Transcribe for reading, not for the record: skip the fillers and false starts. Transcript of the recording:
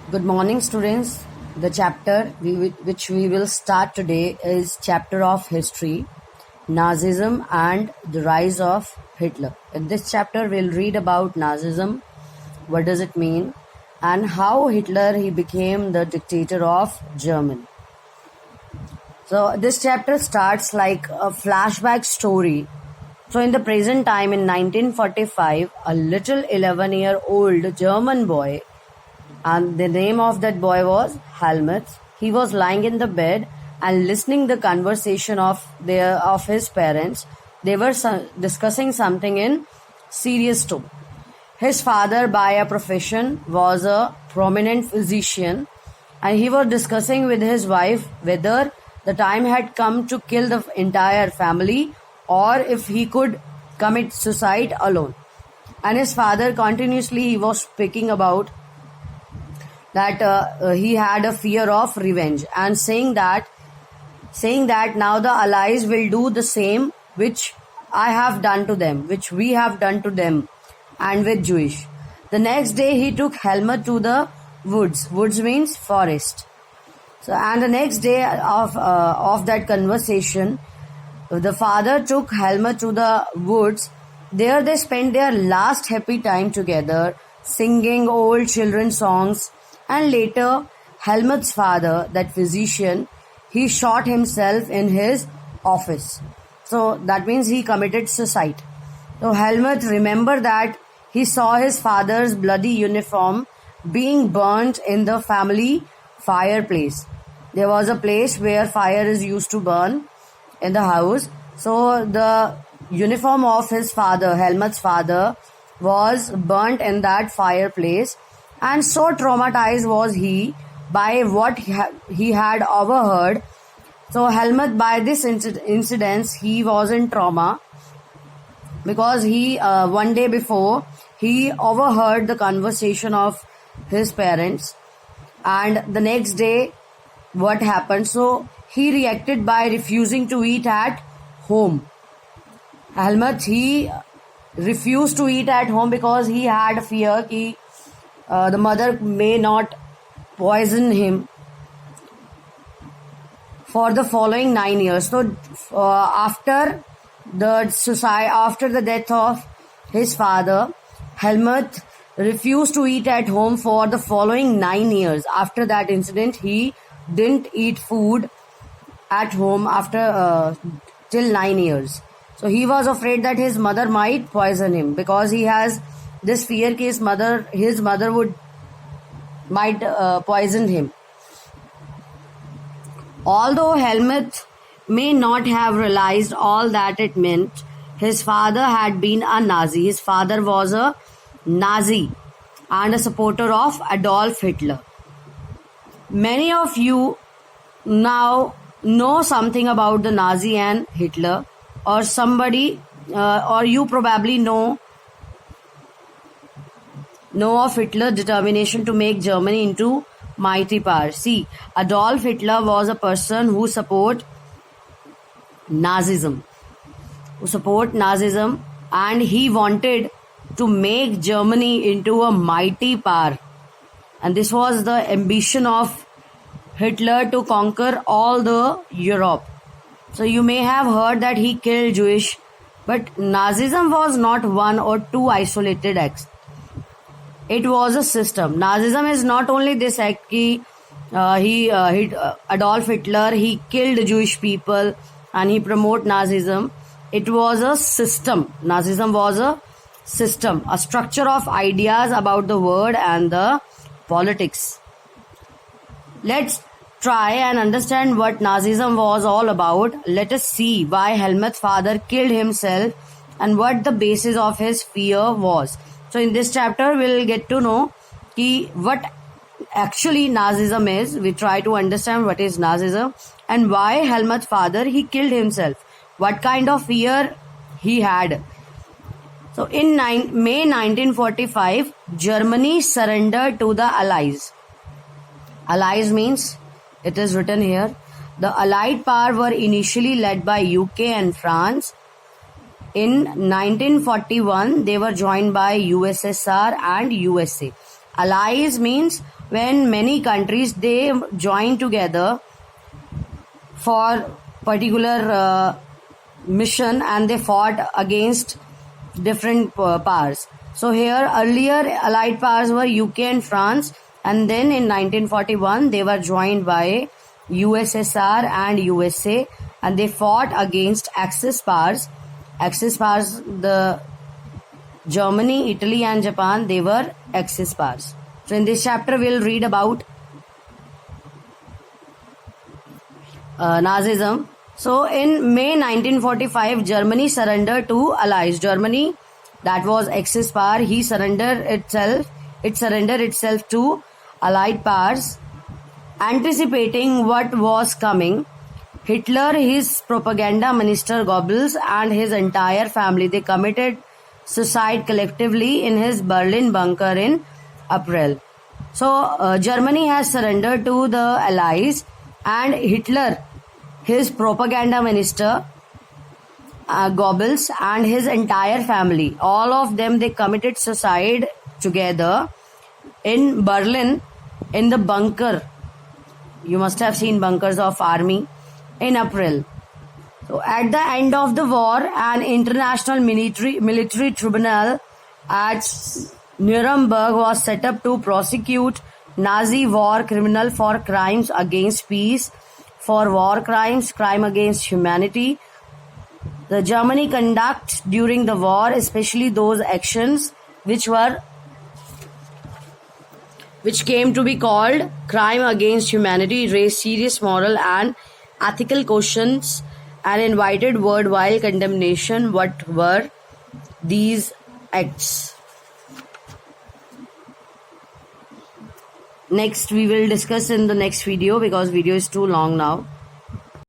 Good morning, students. The chapter which we will start today is chapter of history, Nazism and the rise of Hitler. In this chapter, we'll read about Nazism, what does it mean, and how Hitler he became the dictator of Germany. So this chapter starts like a flashback story. So in the present time, in 1945, a little 11-year-old German boy, and the name of that boy was Helmut. He was lying in the bed and listening the conversation of his parents. They were discussing something in serious tone. His father, by a profession, was a prominent physician, and he was discussing with his wife whether the time had come to kill the entire family or if he could commit suicide alone. And his father continuously he was speaking about that he had a fear of revenge and saying that now the Allies will do the same which I have done to them, which we have done to them, and with Jewish. The next day he took Helmut to the woods. Woods means forest. So, and the next day of that conversation, the father took Helmut to the woods. There they spent their last happy time together, singing old children's songs. And later, Helmut's father, that physician, he shot himself in his office. So that means he committed suicide. So Helmut remembered that he saw his father's bloody uniform being burnt in the family fireplace. There was a place where fire is used to burn in the house. So the uniform of his father, Helmut's father, was burnt in that fireplace. And so traumatized was he by what he had overheard. So Helmut, by this incident, he was in trauma because he one day before he overheard the conversation of his parents, and the next day what happened? So he reacted by refusing to eat at home. Helmut, he refused to eat at home because he had fear that the mother may not poison him for the following 9 years. So after the death of his father, Helmut refused to eat at home for the following 9 years. After that incident, he didn't eat food at home after till 9 years. So he was afraid that his mother might poison him because he has this fear that his mother might poison him. Although Helmut may not have realized all that it meant, his father had been a Nazi. His father was a Nazi and a supporter of Adolf Hitler. Many of you now know something about the Nazi and Hitler, or or you probably know of Hitler's determination to make Germany into mighty power. See, Adolf Hitler was a person who support Nazism, and he wanted to make Germany into a mighty power. And this was the ambition of Hitler, to conquer all the Europe. So you may have heard that he killed Jewish, but Nazism was not one or two isolated acts. It was a system. Nazism is not only this act Adolf Hitler, he killed Jewish people and he promoted Nazism. It was a system. Nazism was a system, a structure of ideas about the world and the politics. Let's try and understand what Nazism was all about. Let us see why Helmut's father killed himself and what the basis of his fear was. So in this chapter, we'll get to know what actually Nazism is. We try to understand what is Nazism and why Helmut's father, he killed himself. What kind of fear he had. So in May 1945, Germany surrendered to the Allies. Allies means, it is written here, the Allied power were initially led by UK and France. In 1941, they were joined by USSR and USA. Allies means when many countries they join together for particular mission and they fought against different powers. So here earlier allied powers were UK and France, and then in 1941 they were joined by USSR and USA, and they fought against Axis powers. Axis powers, the Germany, Italy and Japan, they were Axis powers. So in this chapter we'll read about Nazism. So in May 1945, Germany surrendered to Allies. Germany, that was Axis power, it surrendered itself to Allied powers. Anticipating what was coming, Hitler, his propaganda minister Goebbels and his entire family, they committed suicide collectively in his Berlin bunker in April. So Germany has surrendered to the Allies, and Hitler, his propaganda minister Goebbels and his entire family, all of them, they committed suicide together in Berlin in the bunker. You must have seen bunkers of army in April. So at the end of the war, an international military tribunal at Nuremberg was set up to prosecute Nazi war criminals for crimes against peace, for war crimes, crime against humanity. The Germany conduct during the war, especially those actions which came to be called crime against humanity, raised serious moral and ethical questions and invited worldwide condemnation. What were these acts? Next we will discuss in the next video, because video is too long now.